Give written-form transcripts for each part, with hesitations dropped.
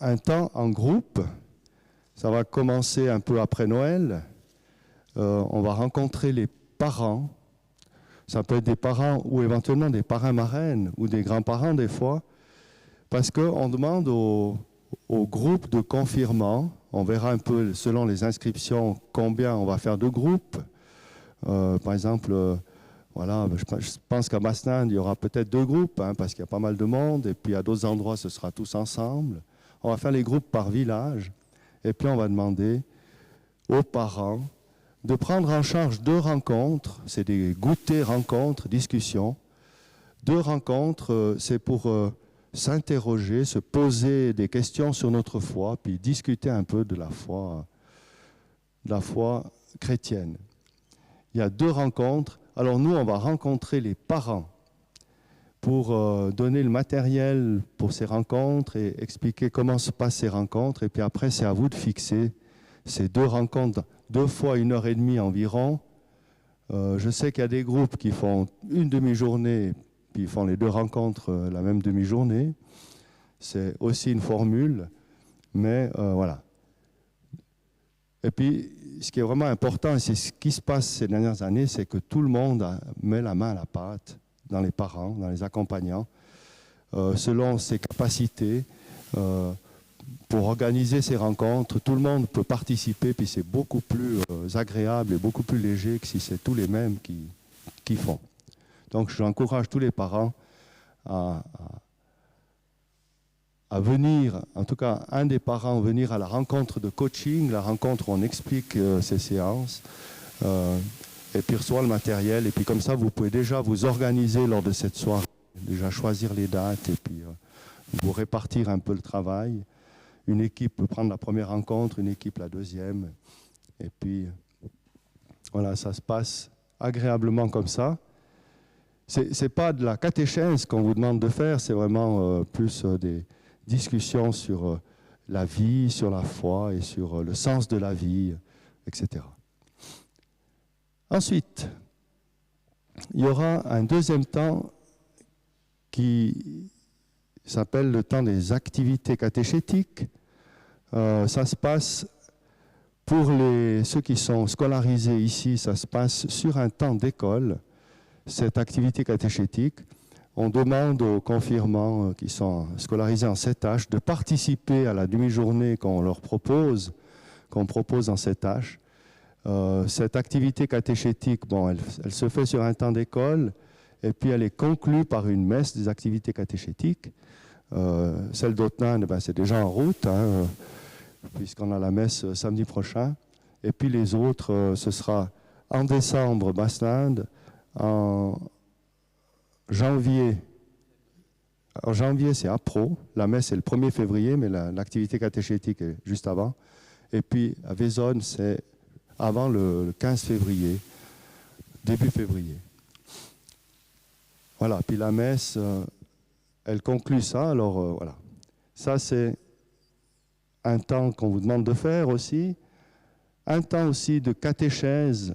un temps en groupe. Ça va commencer un peu après Noël. On va rencontrer les parents. Ça peut être des parents ou éventuellement des parrains-marraines ou des grands-parents des fois. Parce qu'on demande au groupe de confirmants, on verra un peu selon les inscriptions combien on va faire de groupes. Par exemple, voilà, je pense qu'à Masnin, il y aura peut-être 2 groupes, hein, parce qu'il y a pas mal de monde, et puis à d'autres endroits, ce sera tous ensemble. On va faire les groupes par village, et puis on va demander aux parents de prendre en charge 2 rencontres, c'est des goûters, rencontres, discussions. 2 rencontres, c'est pour s'interroger, se poser des questions sur notre foi, puis discuter un peu de la foi chrétienne. Il y a 2 rencontres. Alors nous, on va rencontrer les parents pour donner le matériel pour ces rencontres et expliquer comment se passent ces rencontres. Et puis après, c'est à vous de fixer ces 2 rencontres, 2 fois 1h30 environ. Je sais qu'il y a des groupes qui font une demi-journée, puis ils font les 2 rencontres la même demi-journée. C'est aussi une formule, mais voilà. Et puis, ce qui est vraiment important, et c'est ce qui se passe ces dernières années, c'est que tout le monde met la main à la pâte dans les parents, dans les accompagnants, selon ses capacités. Pour organiser ces rencontres, tout le monde peut participer, puis c'est beaucoup plus agréable et beaucoup plus léger que si c'est tous les mêmes qui font. Donc, j'encourage tous les parents à venir, en tout cas un des parents, venir à la rencontre de coaching, la rencontre où on explique ces séances, et puis reçoit le matériel, et puis comme ça vous pouvez déjà vous organiser lors de cette soirée, déjà choisir les dates, et puis vous répartir un peu le travail. Une équipe peut prendre la première rencontre, une équipe la deuxième, et puis voilà, ça se passe agréablement comme ça. C'est pas de la catéchèse qu'on vous demande de faire, c'est vraiment plus des discussions sur la vie, sur la foi et sur le sens de la vie, etc. Ensuite, il y aura un deuxième temps qui s'appelle le temps des activités catéchétiques. Ça se passe pour ceux qui sont scolarisés ici, ça se passe sur un temps d'école, cette activité catéchétique. On demande aux confirmants qui sont scolarisés en 7H de participer à la demi-journée qu'on leur propose, qu'on propose en 7H. Cette activité catéchétique, bon, elle se fait sur un temps d'école et puis elle est conclue par une messe des activités catéchétiques. Celle d'Otnan, ben, c'est déjà en route, hein, puisqu'on a la messe samedi prochain. Et puis les autres, ce sera en décembre, Basland, en janvier, c'est à Pro. La messe est le 1er février, mais l'activité catéchétique est juste avant. Et puis à Vaison, c'est avant le 15 février, début février. Voilà, puis la messe, elle conclut ça. Alors voilà, ça c'est un temps qu'on vous demande de faire aussi. Un temps aussi de catéchèse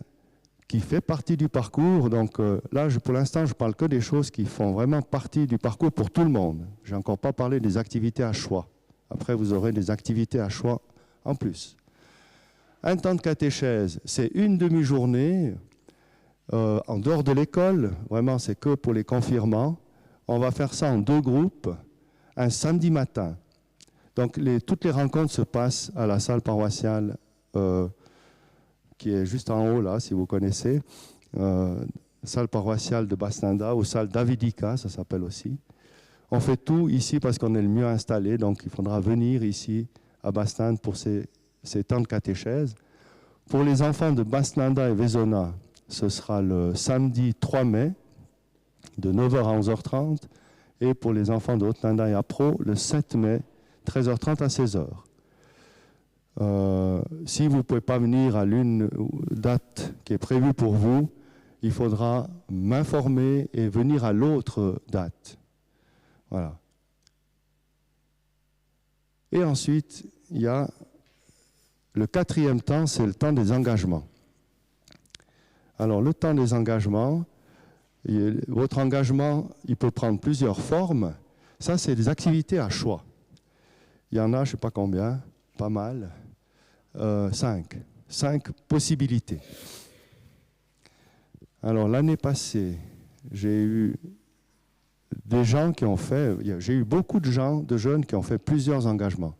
qui fait partie du parcours. Donc là, pour l'instant, je parle que des choses qui font vraiment partie du parcours pour tout le monde. Je n'ai encore pas parlé des activités à choix. Après, vous aurez des activités à choix en plus. Un temps de catéchèse, c'est une demi-journée en dehors de l'école. Vraiment, c'est que pour les confirmants. On va faire ça en 2 groupes, un samedi matin. Donc, toutes les rencontres se passent à la salle paroissiale qui est juste en haut, là, si vous connaissez. Salle paroissiale de Basnanda ou salle Davidica, ça s'appelle aussi. On fait tout ici parce qu'on est le mieux installé, donc il faudra venir ici à Basnanda pour ces temps de catéchèse. Pour les enfants de Basnanda et Vezona, ce sera le samedi 3 mai, de 9h à 11h30. Et pour les enfants de Haute-Nanda et Apro, le 7 mai, 13h30 à 16h. Si vous ne pouvez pas venir à l'une date qui est prévue pour vous, il faudra m'informer et venir à l'autre date. Voilà. Et ensuite, il y a le 4e temps, c'est le temps des engagements. Alors, le temps des engagements, votre engagement, il peut prendre plusieurs formes. Ça, c'est des activités à choix. Il y en a, je ne sais pas combien, pas mal. 5. 5 possibilités. Alors, l'année passée, j'ai eu des gens qui ont fait, j'ai eu beaucoup de gens, de jeunes qui ont fait plusieurs engagements.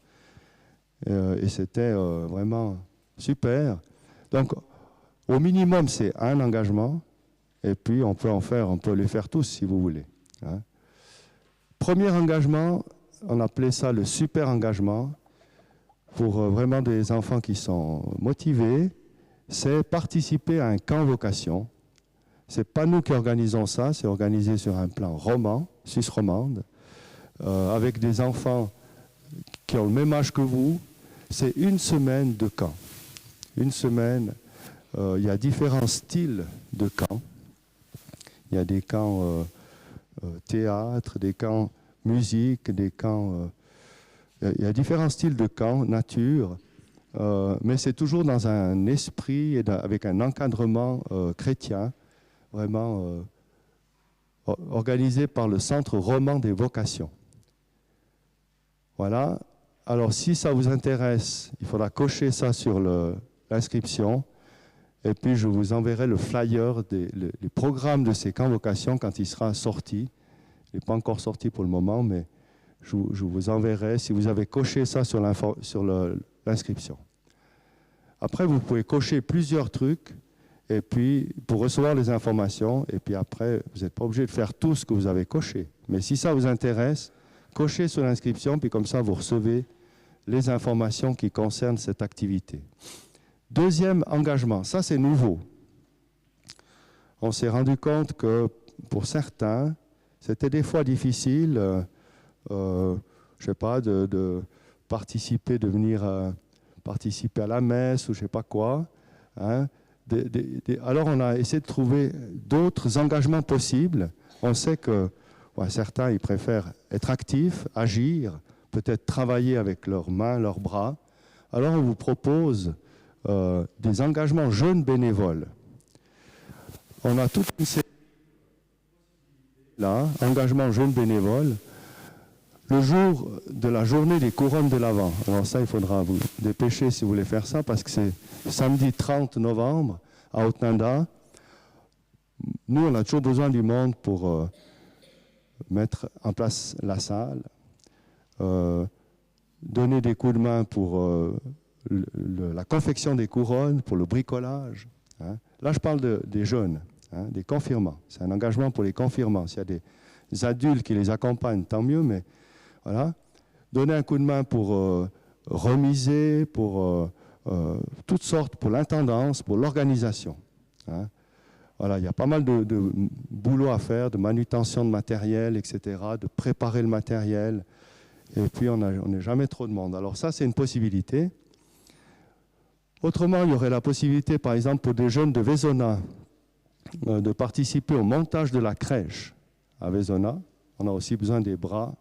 Et c'était vraiment super. Donc, au minimum, c'est un engagement, et puis on peut les faire tous si vous voulez. Hein. Premier engagement, on appelait ça le super engagement, pour vraiment des enfants qui sont motivés, c'est participer à un camp vocation. Ce n'est pas nous qui organisons ça, c'est organisé sur un plan roman, Suisse romande, avec des enfants qui ont le même âge que vous. C'est une semaine de camp. Une semaine, il y a différents styles de camps. Il y a des camps théâtre, des camps musique, des camps... il y a différents styles de camps, nature, mais c'est toujours dans un esprit et avec un encadrement chrétien, vraiment organisé par le Centre roman des vocations. Voilà. Alors, si ça vous intéresse, il faudra cocher ça sur l'inscription. Et puis, je vous enverrai le flyer, les programmes de ces camps vocations quand il sera sorti. Il n'est pas encore sorti pour le moment, mais je vous enverrai si vous avez coché ça sur l'inscription. Après, vous pouvez cocher plusieurs trucs et puis pour recevoir les informations. Et puis après, vous n'êtes pas obligé de faire tout ce que vous avez coché. Mais si ça vous intéresse, cochez sur l'inscription, puis comme ça, vous recevez les informations qui concernent cette activité. Deuxième engagement, ça c'est nouveau. On s'est rendu compte que pour certains, c'était des fois difficile, je ne sais pas, de participer, de venir participer à la messe ou je ne sais pas quoi. Hein. Alors on a essayé de trouver d'autres engagements possibles. On sait que certains, ils préfèrent être actifs, agir, peut-être travailler avec leurs mains, leurs bras. Alors on vous propose des engagements jeunes bénévoles. On a toute une série là, engagement jeunes bénévoles, le jour de la journée des couronnes de l'Avent. Alors ça, il faudra vous dépêcher si vous voulez faire ça, parce que c'est samedi 30 novembre à Otnanda. Nous, on a toujours besoin du monde pour mettre en place la salle, donner des coups de main pour la confection des couronnes, pour le bricolage. Hein. Là, je parle des jeunes, hein, des confirmants. C'est un engagement pour les confirmants. S'il y a des adultes qui les accompagnent, tant mieux, mais voilà. Donner un coup de main pour remiser, pour toutes sortes, pour l'intendance, pour l'organisation. Hein. Voilà, il y a pas mal de boulot à faire, de manutention de matériel, etc., de préparer le matériel. Et puis, on n'est jamais trop de monde. Alors ça, c'est une possibilité. Autrement, il y aurait la possibilité, par exemple, pour des jeunes de Vezona, de participer au montage de la crèche à Vezona. On a aussi besoin des bras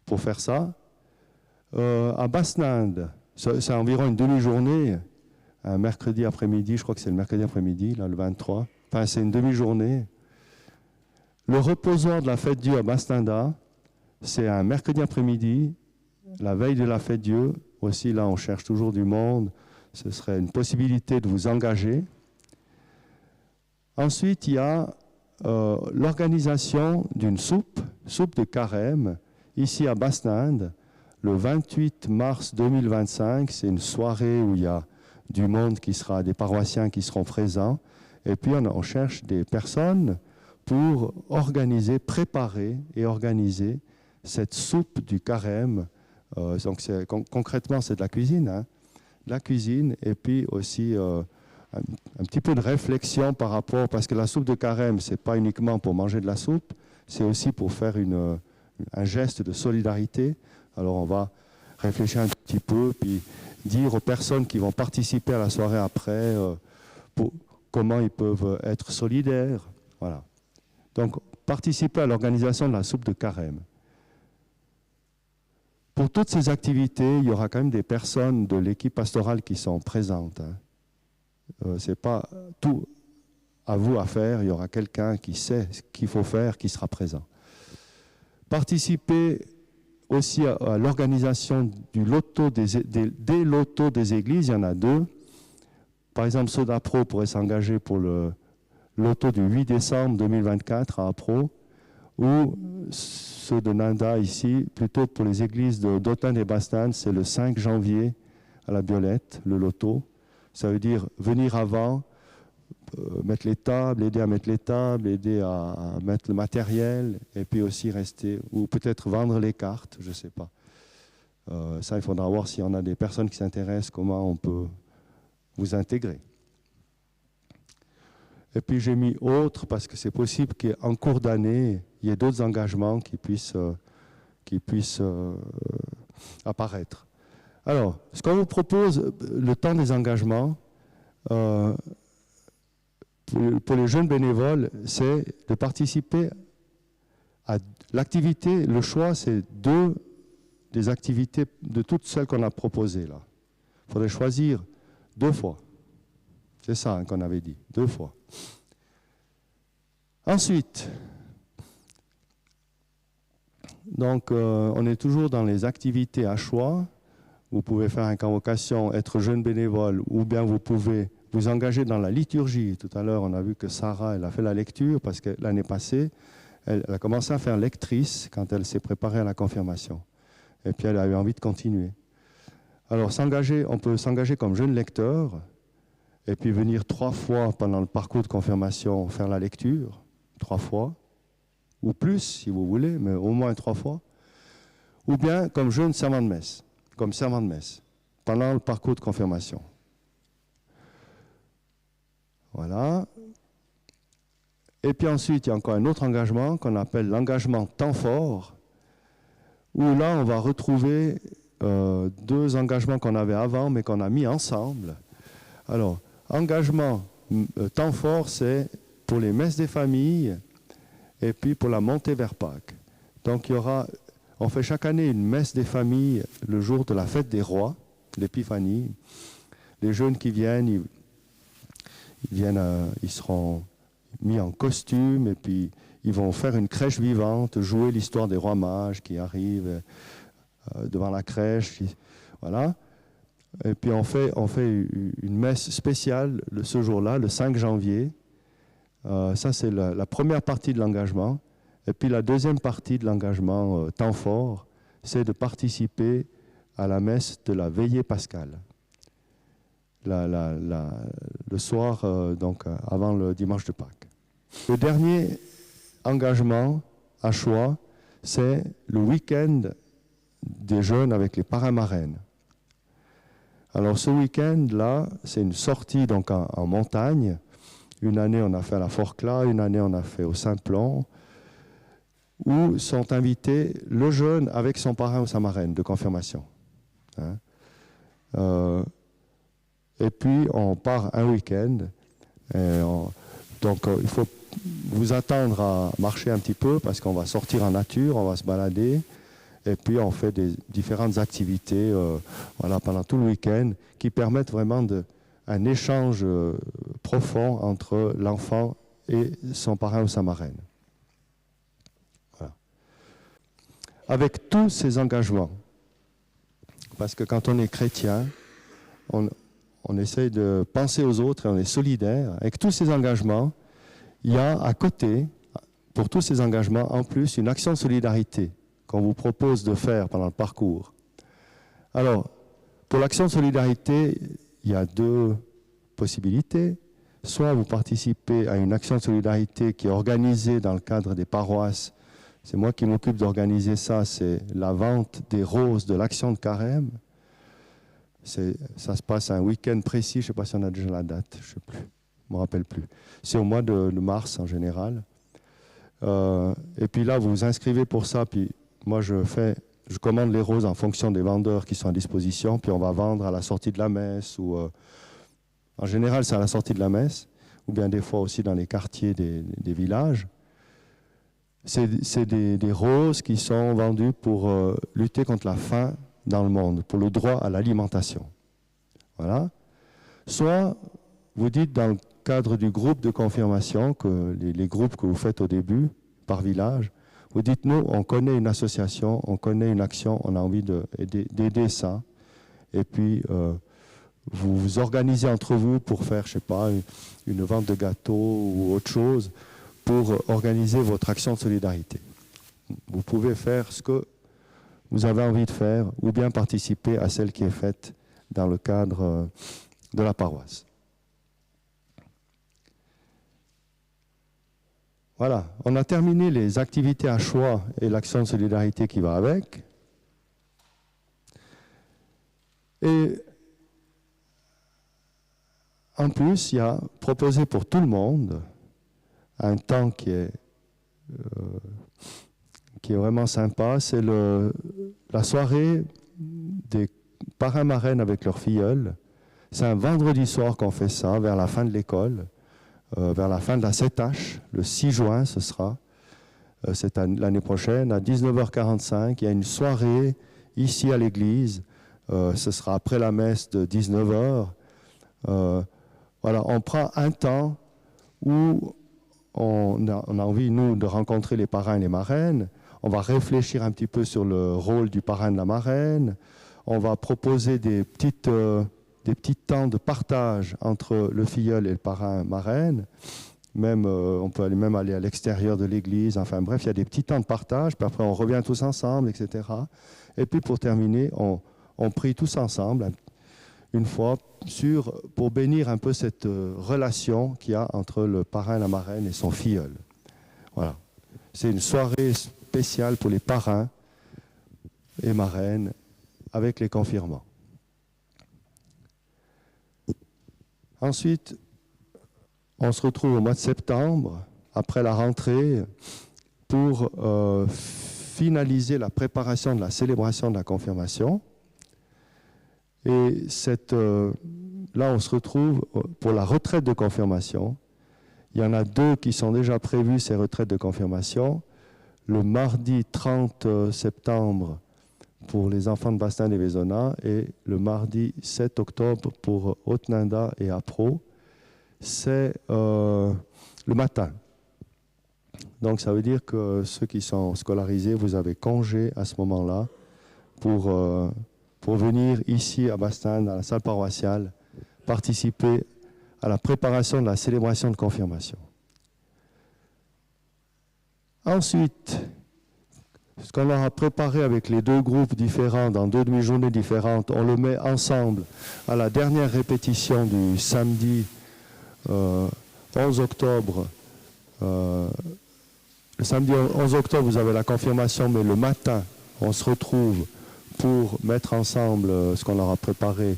pour faire ça. À Basse-Ninde, c'est environ une demi-journée, un mercredi après-midi, je crois que c'est le mercredi après-midi, là, le 23. Enfin, c'est une demi-journée. Le reposoir de la fête Dieu à Basse-Ninde, c'est un mercredi après-midi, la veille de la fête Dieu. Aussi, là, on cherche toujours du monde. Ce serait une possibilité de vous engager. Ensuite, il y a l'organisation d'une soupe de carême, ici à Basse-Ninde, le 28 mars 2025. C'est une soirée où il y a du monde des paroissiens qui seront présents. Et puis, on cherche des personnes pour préparer et organiser cette soupe du carême. Donc, concrètement, c'est de la cuisine. Hein, de la cuisine et puis aussi un petit peu de réflexion par rapport, parce que la soupe de carême, ce n'est pas uniquement pour manger de la soupe, c'est aussi pour faire un geste de solidarité. Alors on va réfléchir un petit peu, puis dire aux personnes qui vont participer à la soirée après comment ils peuvent être solidaires. Voilà. Donc participer à l'organisation de la soupe de carême. Pour toutes ces activités, il y aura quand même des personnes de l'équipe pastorale qui sont présentes. Hein. Ce n'est pas tout à vous à faire, il y aura quelqu'un qui sait ce qu'il faut faire, qui sera présent. Participer aussi à l'organisation des lotos des églises. Il y en a deux. Par exemple, ceux d'Apro pourraient s'engager pour le loto du 8 décembre 2024 à Apro, ou ceux de Nanda ici, plutôt pour les églises d'Autun et Bastanes, c'est le 5 janvier à la Violette, le loto. Ça veut dire venir avant, mettre les tables, aider à mettre les tables, aider à mettre le matériel, et puis aussi rester, ou peut-être vendre les cartes, je ne sais pas. Ça, il faudra voir s'il y en a des personnes qui s'intéressent, comment on peut vous intégrer. Et puis j'ai mis autre parce que c'est possible qu'en cours d'année, il y ait d'autres engagements qui puissent apparaître. Alors, ce qu'on vous propose, le temps des engagements, pour les jeunes bénévoles, c'est de participer à l'activité. Le choix, c'est deux des activités de toutes celles qu'on a proposées là. Il faudrait choisir 2 fois. C'est ça hein, qu'on avait dit, 2 fois. Ensuite, donc on est toujours dans les activités à choix. Vous pouvez faire une convocation, être jeune bénévole, ou bien vous pouvez vous engager dans la liturgie. Tout à l'heure, on a vu que Sarah, elle a fait la lecture parce que l'année passée, elle a commencé à faire lectrice quand elle s'est préparée à la confirmation. Et puis elle a eu envie de continuer. Alors on peut s'engager comme jeune lecteur et puis venir 3 fois pendant le parcours de confirmation faire la lecture, 3 fois, ou plus si vous voulez, mais au moins 3 fois. Ou bien comme jeune servant de messe, pendant le parcours de confirmation. Voilà. Et puis ensuite, il y a encore un autre engagement qu'on appelle l'engagement temps fort, où là, on va retrouver 2 engagements qu'on avait avant, mais qu'on a mis ensemble. Alors, engagement temps fort, c'est pour les messes des familles et puis pour la montée vers Pâques. Donc, on fait chaque année une messe des familles le jour de la fête des rois, l'épiphanie. Les jeunes qui viennent, ils seront mis en costume et puis ils vont faire une crèche vivante, jouer l'histoire des rois mages qui arrivent devant la crèche. Voilà. Et puis on fait une messe spéciale ce jour-là, le 5 janvier. Ça, c'est la première partie de l'engagement. Et puis la deuxième partie de l'engagement temps fort, c'est de participer à la messe de la veillée pascale. Le soir, donc avant le dimanche de Pâques. Le dernier engagement à choix, c'est le week-end des jeunes avec les parrains-marraines. Alors ce week-end-là, c'est une sortie donc en montagne. Une année, on a fait à la Forclaz, une année, on a fait au Simplon, où sont invités le jeune avec son parrain ou sa marraine de confirmation. Hein. Et puis, on part un week-end. Donc, il faut vous attendre à marcher un petit peu parce qu'on va sortir en nature, on va se balader. Et puis, on fait des différentes activités pendant tout le week-end qui permettent vraiment un échange profond entre l'enfant et son parrain ou sa marraine. Voilà. Avec tous ces engagements, parce que quand on est chrétien, on essaye de penser aux autres et on est solidaire. Avec tous ces engagements, il y a à côté, pour tous ces engagements, en plus, une action de solidarité qu'on vous propose de faire pendant le parcours. Alors, pour l'action de solidarité, il y a 2 possibilités. Soit vous participez à une action de solidarité qui est organisée dans le cadre des paroisses. C'est moi qui m'occupe d'organiser ça, c'est la vente des roses de l'Action de Carême. Ça se passe un week-end précis, je ne sais pas si on a déjà la date, je ne me rappelle plus. C'est au mois de mars en général. Et puis là, vous vous inscrivez pour ça, puis moi je commande les roses en fonction des vendeurs qui sont à disposition, puis on va vendre à la sortie de la messe, ou en général c'est à la sortie de la messe, ou bien des fois aussi dans les quartiers des villages. C'est des roses qui sont vendues pour lutter contre la faim dans le monde, pour le droit à l'alimentation. Voilà. Soit vous dites dans le cadre du groupe de confirmation, les groupes que vous faites au début, par village, Vous dites, nous, on connaît une association, on connaît une action, on a envie d'aider ça. Et puis, vous vous organisez entre vous pour faire, je ne sais pas, une vente de gâteaux ou autre chose, pour organiser votre action de solidarité. Vous pouvez faire ce que vous avez envie de faire ou bien participer à celle qui est faite dans le cadre de la paroisse. Voilà, on a terminé les activités à choix et l'action de solidarité qui va avec. Et en plus, il y a proposé pour tout le monde un temps qui est vraiment sympa. C'est la soirée des parrains-marraines avec leurs filleuls. C'est un vendredi soir qu'on fait ça, vers la fin de l'école, vers la fin de la 7H. Le 6 juin, ce sera, c'est l'année prochaine, à 19h45. Il y a une soirée ici à l'église. Ce sera après la messe de 19h. Voilà, on prend un temps où on a envie, nous, de rencontrer les parrains et les marraines. On va réfléchir un petit peu sur le rôle du parrain et de la marraine. On va proposer des petits temps de partage entre le filleul et le parrain-marraine. Même, on peut même aller à l'extérieur de l'église. Enfin bref, il y a des petits temps de partage. Puis après, on revient tous ensemble, etc. Et puis pour terminer, on prie tous ensemble une fois pour bénir un peu cette relation qu'il y a entre le parrain, la marraine et son filleul. Voilà. C'est une soirée spéciale pour les parrains et marraines avec les confirmants. Ensuite, on se retrouve au mois de septembre, après la rentrée, pour finaliser la préparation de la célébration de la confirmation. Et là, on se retrouve pour la retraite de confirmation. Il y en a 2 qui sont déjà prévues, ces retraites de confirmation. Le mardi 30 septembre pour les enfants de Bastagne et Vézona et le mardi 7 octobre pour Haute-Nanda et Apro. C'est le matin. Donc ça veut dire que ceux qui sont scolarisés, vous avez congé à ce moment-là pour venir ici à Bastagne, dans la salle paroissiale, participer à la préparation de la célébration de confirmation. Ensuite, ce qu'on aura préparé avec les 2 groupes différents, dans 2 demi-journées différentes, on le met ensemble à la dernière répétition du samedi 11 octobre. Le samedi 11 octobre, vous avez la confirmation, mais le matin, on se retrouve pour mettre ensemble ce qu'on aura préparé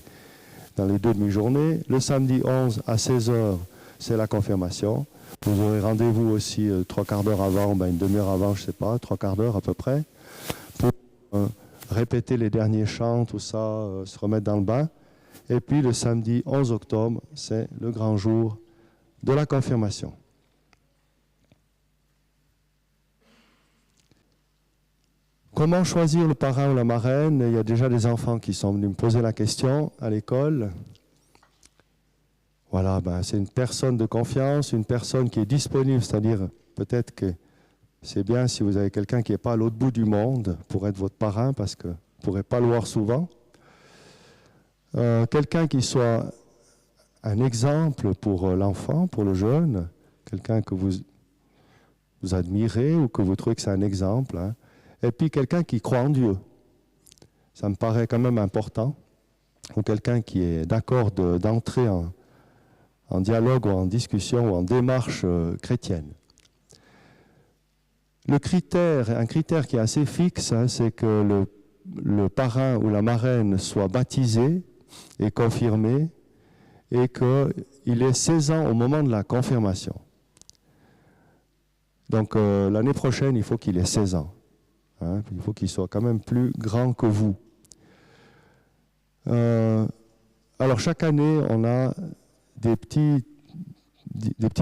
dans les 2 demi-journées. Le samedi 11 à 16h, c'est la confirmation. Vous aurez rendez-vous aussi 3/4 d'heure avant, une demi-heure avant, je ne sais pas, 3/4 d'heure à peu près, pour répéter les derniers chants, tout ça, se remettre dans le bain. Et puis le samedi 11 octobre, c'est le grand jour de la confirmation. Comment choisir le parrain ou la marraine? Il y a déjà des enfants qui sont venus me poser la question à l'école. Voilà, c'est une personne de confiance, une personne qui est disponible, c'est-à-dire peut-être que c'est bien si vous avez quelqu'un qui n'est pas à l'autre bout du monde pour être votre parrain, parce que vous ne pourrez pas le voir souvent. Quelqu'un qui soit un exemple pour l'enfant, pour le jeune, quelqu'un que vous admirez ou que vous trouvez que c'est un exemple, hein. Et puis quelqu'un qui croit en Dieu. Ça me paraît quand même important. Ou quelqu'un qui est d'accord d'entrer en dialogue ou en discussion ou en démarche chrétienne. Un critère qui est assez fixe, hein, c'est que le parrain ou la marraine soit baptisé et confirmé et qu'il ait 16 ans au moment de la confirmation. Donc l'année prochaine, il faut qu'il ait 16 ans. Hein, il faut qu'il soit quand même plus grand que vous. Alors chaque année, on a des petites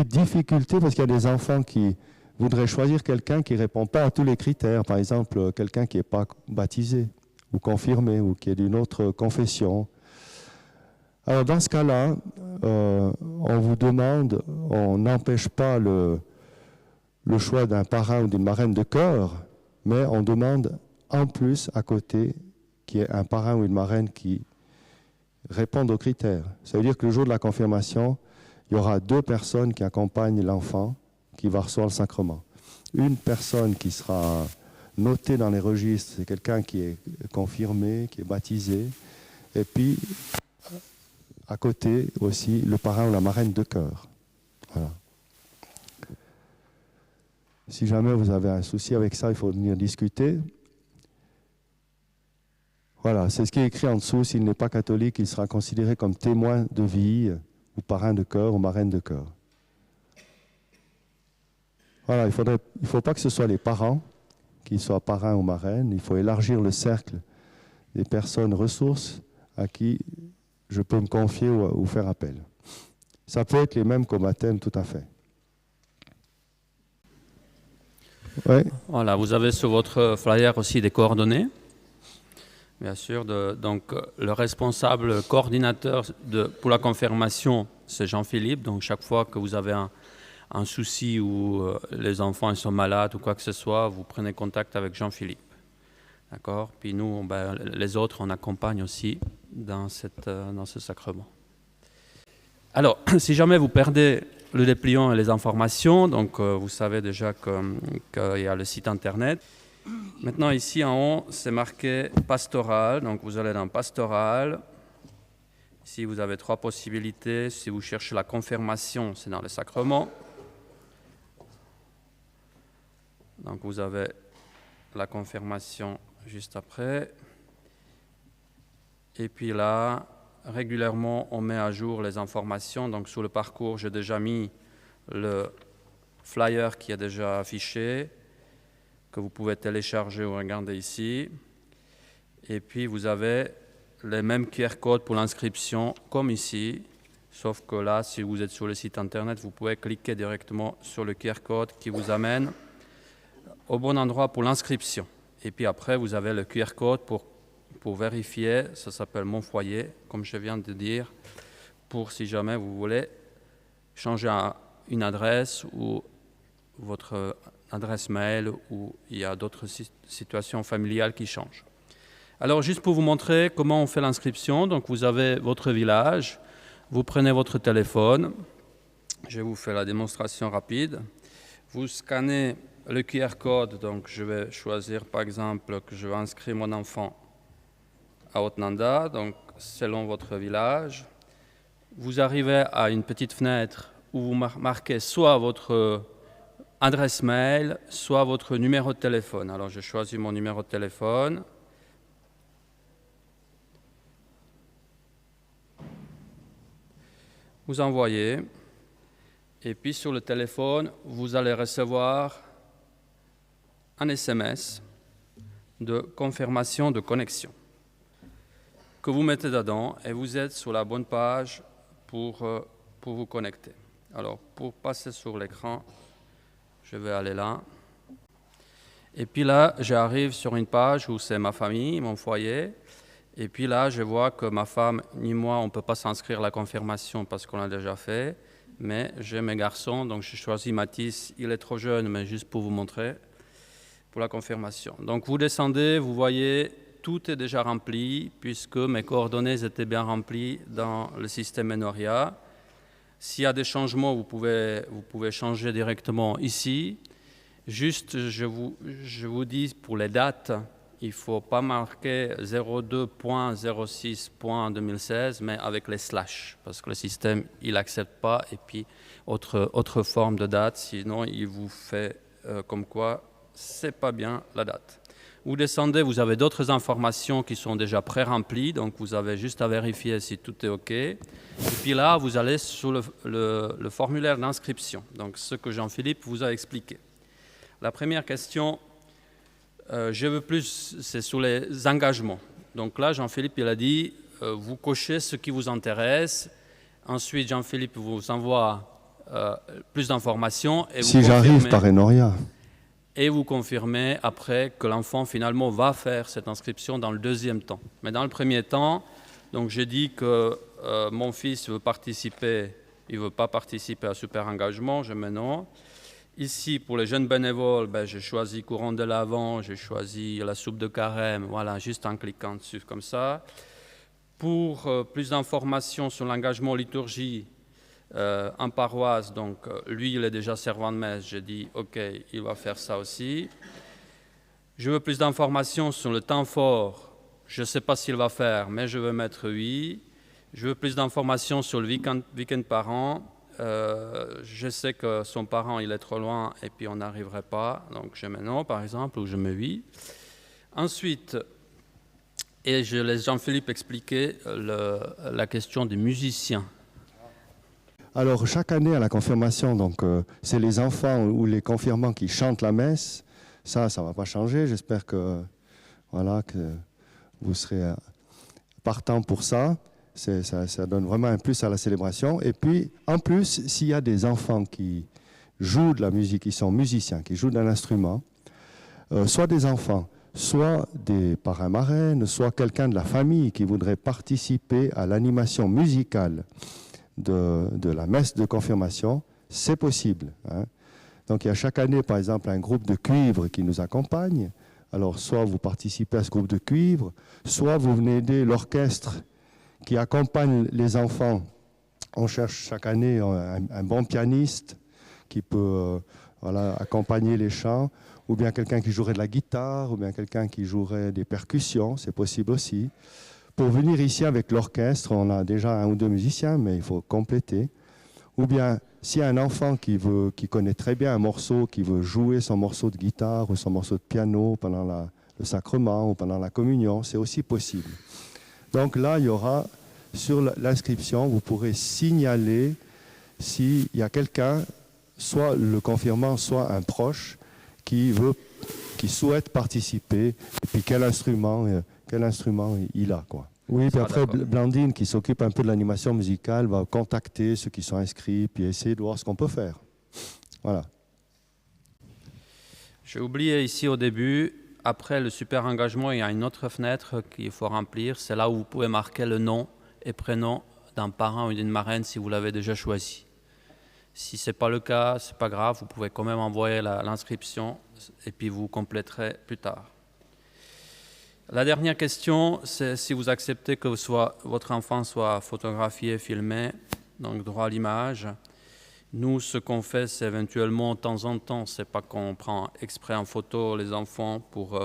difficultés parce qu'il y a des enfants qui voudraient choisir quelqu'un qui ne répond pas à tous les critères. Par exemple, quelqu'un qui n'est pas baptisé ou confirmé ou qui est d'une autre confession. Alors dans ce cas-là, on vous demande, on n'empêche pas le choix d'un parrain ou d'une marraine de cœur, mais on demande en plus à côté qu'il y ait un parrain ou une marraine qui répondent aux critères. Ça veut dire que le jour de la confirmation, il y aura 2 personnes qui accompagnent l'enfant qui va recevoir le sacrement. Une personne qui sera notée dans les registres, c'est quelqu'un qui est confirmé, qui est baptisé, et puis à côté aussi le parrain ou la marraine de cœur. Voilà. Si jamais vous avez un souci avec ça, il faut venir discuter. Voilà, c'est ce qui est écrit en dessous. S'il n'est pas catholique, il sera considéré comme témoin de vie ou parrain de cœur ou marraine de cœur. Voilà, il ne faut pas que ce soit les parents qui soient parrains ou marraines. Il faut élargir le cercle des personnes ressources à qui je peux me confier ou faire appel. Ça peut être les mêmes qu'au baptême, tout à fait. Ouais. Voilà, vous avez sur votre flyer aussi des coordonnées. Bien sûr, donc le responsable coordinateur pour la confirmation, c'est Jean-Philippe. Donc chaque fois que vous avez un souci ou les enfants ils sont malades ou quoi que ce soit, vous prenez contact avec Jean-Philippe. D'accord ? Puis nous, les autres, on accompagne aussi dans ce sacrement. Alors, si jamais vous perdez le dépliant et les informations, donc vous savez déjà qu'il y a le site internet. Maintenant, ici en haut, c'est marqué pastoral. Donc, vous allez dans pastoral. Ici, vous avez 3 possibilités. Si vous cherchez la confirmation, c'est dans le sacrement. Donc, vous avez la confirmation juste après. Et puis là, régulièrement, on met à jour les informations. Donc, sur le parcours, j'ai déjà mis le flyer qui est déjà affiché, que vous pouvez télécharger ou regarder ici. Et puis, vous avez les mêmes QR codes pour l'inscription, comme ici. Sauf que là, si vous êtes sur le site Internet, vous pouvez cliquer directement sur le QR code qui vous amène au bon endroit pour l'inscription. Et puis après, vous avez le QR code pour vérifier. Ça s'appelle Mon Foyer, comme je viens de dire, pour si jamais vous voulez changer une adresse ou votre adresse mail où il y a d'autres situations familiales qui changent. Alors, juste pour vous montrer comment on fait l'inscription, donc vous avez votre village, vous prenez votre téléphone, je vous fais la démonstration rapide, vous scannez le QR code, donc je vais choisir par exemple que je vais inscrire mon enfant à Otnanda, donc selon votre village. Vous arrivez à une petite fenêtre où vous marquez soit votre adresse mail, soit votre numéro de téléphone. Alors, je choisis mon numéro de téléphone. Vous envoyez. Et puis, sur le téléphone, vous allez recevoir un SMS de confirmation de connexion que vous mettez dedans et vous êtes sur la bonne page pour vous connecter. Alors, pour passer sur l'écran, je vais aller là. Et puis là, j'arrive sur une page où c'est ma famille, mon foyer. Et puis là, je vois que ma femme ni moi, on ne peut pas s'inscrire à la confirmation parce qu'on l'a déjà fait. Mais j'ai mes garçons, donc j'ai choisi Mathis. Il est trop jeune, mais juste pour vous montrer, pour la confirmation. Donc vous descendez, vous voyez, tout est déjà rempli puisque mes coordonnées étaient bien remplies dans le système Menoria. S'il y a des changements, vous pouvez changer directement ici. Juste, je vous dis, pour les dates, il ne faut pas marquer 02.06.2016, mais avec les slash, parce que le système, il n'accepte pas, et puis autre forme de date, sinon il vous fait comme quoi c'est pas bien la date. Vous descendez, vous avez d'autres informations qui sont déjà pré-remplies, donc vous avez juste à vérifier si tout est OK. Et puis là, vous allez sur le formulaire d'inscription, donc ce que Jean-Philippe vous a expliqué. La première question, je veux plus, c'est sur les engagements. Donc là, Jean-Philippe, il a dit, vous cochez ce qui vous intéresse. Ensuite, Jean-Philippe vous envoie plus d'informations. Si j'arrive par Enoria. Et vous confirmez après que l'enfant finalement va faire cette inscription dans le deuxième temps. Mais dans le premier temps, donc j'ai dit que mon fils veut participer, il ne veut pas participer à Super Engagement, je mets non. Ici, pour les jeunes bénévoles, j'ai choisi courant de l'Avent, j'ai choisi la soupe de carême, voilà, juste en cliquant dessus comme ça. Pour plus d'informations sur l'engagement liturgie en paroisse, donc lui, il est déjà servant de messe, j'ai dit, OK, il va faire ça aussi. Je veux plus d'informations sur le temps fort, je ne sais pas s'il va faire, mais je veux mettre oui. Je veux plus d'informations sur le week-end par an. Je sais que son parent, il est trop loin et puis on n'arriverait pas. Donc je mets non, par exemple, ou je mets oui. Ensuite, et je laisse Jean-Philippe expliquer la question des musiciens. Alors, chaque année à la confirmation, donc, c'est les enfants ou les confirmants qui chantent la messe. Ça ne va pas changer. J'espère que, voilà, que vous serez partant pour ça. Ça donne vraiment un plus à la célébration. Et puis, en plus, s'il y a des enfants qui jouent de la musique, qui sont musiciens, qui jouent d'un instrument, soit des enfants, soit des parrains marraines, soit quelqu'un de la famille qui voudrait participer à l'animation musicale de la messe de confirmation, c'est possible. Hein. Donc il y a chaque année, par exemple, un groupe de cuivre qui nous accompagne. Alors soit vous participez à ce groupe de cuivre, soit vous venez aider l'orchestre qui accompagne les enfants. On cherche chaque année un bon pianiste qui peut accompagner les chants, ou bien quelqu'un qui jouerait de la guitare, ou bien quelqu'un qui jouerait des percussions, c'est possible aussi. Pour venir ici avec l'orchestre, on a déjà 1 ou 2 musiciens, mais il faut compléter. Ou bien, s'il y a un enfant qui connaît très bien un morceau, qui veut jouer son morceau de guitare ou son morceau de piano pendant le sacrement ou pendant la communion, c'est aussi possible. Donc là, il y aura, sur l'inscription, vous pourrez signaler s'il y a quelqu'un, soit le confirmant, soit un proche, qui souhaite participer, et puis quel instrument il a, quoi. Oui, puis après, Blandine, qui s'occupe un peu de l'animation musicale, va contacter ceux qui sont inscrits, puis essayer de voir ce qu'on peut faire. Voilà. J'ai oublié ici au début, après le super engagement, il y a une autre fenêtre qu'il faut remplir. C'est là où vous pouvez marquer le nom et prénom d'un parrain ou d'une marraine si vous l'avez déjà choisi. Si ce n'est pas le cas, ce n'est pas grave, vous pouvez quand même envoyer l'inscription et puis vous compléterez plus tard. La dernière question, c'est si vous acceptez que votre enfant soit photographié, filmé, donc droit à l'image. Nous, ce qu'on fait, c'est éventuellement, de temps en temps, c'est pas qu'on prend exprès en photo les enfants pour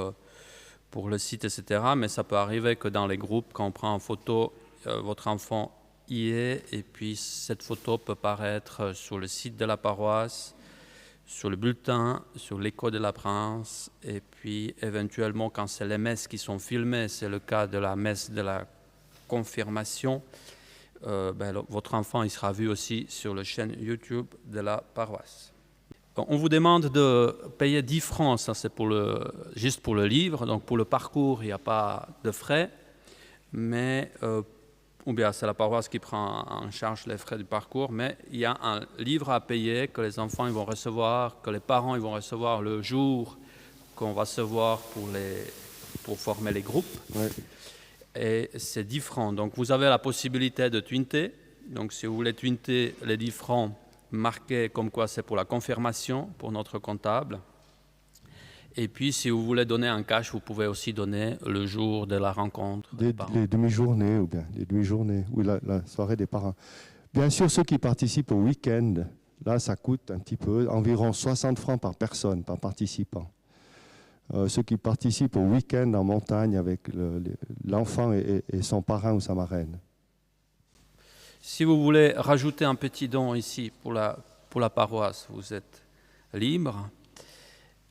le site, etc. Mais ça peut arriver que dans les groupes, quand on prend en photo, votre enfant y est, et puis cette photo peut paraître sur le site de la paroisse, sur le bulletin, sur l'écho de la Prince, et puis éventuellement quand c'est les messes qui sont filmées, c'est le cas de la messe de la confirmation, votre enfant il sera vu aussi sur la chaîne YouTube de la paroisse. Bon, on vous demande de payer 10 francs, ça c'est juste pour le livre, donc pour le parcours il n'y a pas de frais, mais ou bien c'est la paroisse qui prend en charge les frais du parcours, mais il y a un livre à payer que les enfants ils vont recevoir, que les parents ils vont recevoir le jour qu'on va se voir pour former les groupes. Ouais. Et c'est 10 francs. Donc vous avez la possibilité de twinter. Donc si vous voulez twinter les 10 francs, marquez comme quoi c'est pour la confirmation, pour notre comptable. Et puis, si vous voulez donner un cash, vous pouvez aussi donner le jour de la rencontre. Les demi-journées, ou bien les demi-journées, ou la soirée des parents. Bien sûr, ceux qui participent au week-end, là, ça coûte un petit peu, environ 60 francs par personne, par participant. Ceux qui participent au week-end en montagne avec l'enfant et son parrain ou sa marraine. Si vous voulez rajouter un petit don ici pour la paroisse, vous êtes libre.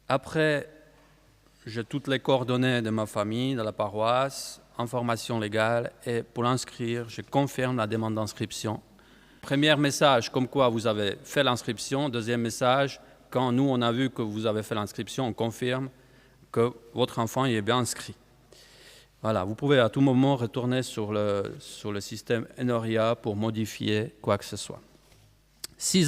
Après, j'ai toutes les coordonnées de ma famille, de la paroisse, information légale, et pour l'inscrire, je confirme la demande d'inscription. Premier message, comme quoi vous avez fait l'inscription. Deuxième message, quand nous, on a vu que vous avez fait l'inscription, on confirme que votre enfant y est bien inscrit. Voilà, vous pouvez à tout moment retourner sur le système Enoria pour modifier quoi que ce soit. Si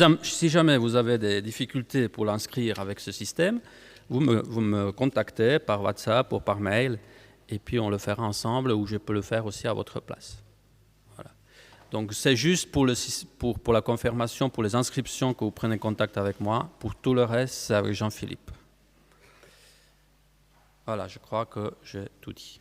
jamais vous avez des difficultés pour l'inscrire avec ce système, vous me contactez par WhatsApp ou par mail, et puis on le fera ensemble, ou je peux le faire aussi à votre place. Voilà. Donc c'est juste pour la confirmation, pour les inscriptions que vous prenez contact avec moi. Pour tout le reste, c'est avec Jean-Philippe. Voilà, je crois que j'ai tout dit.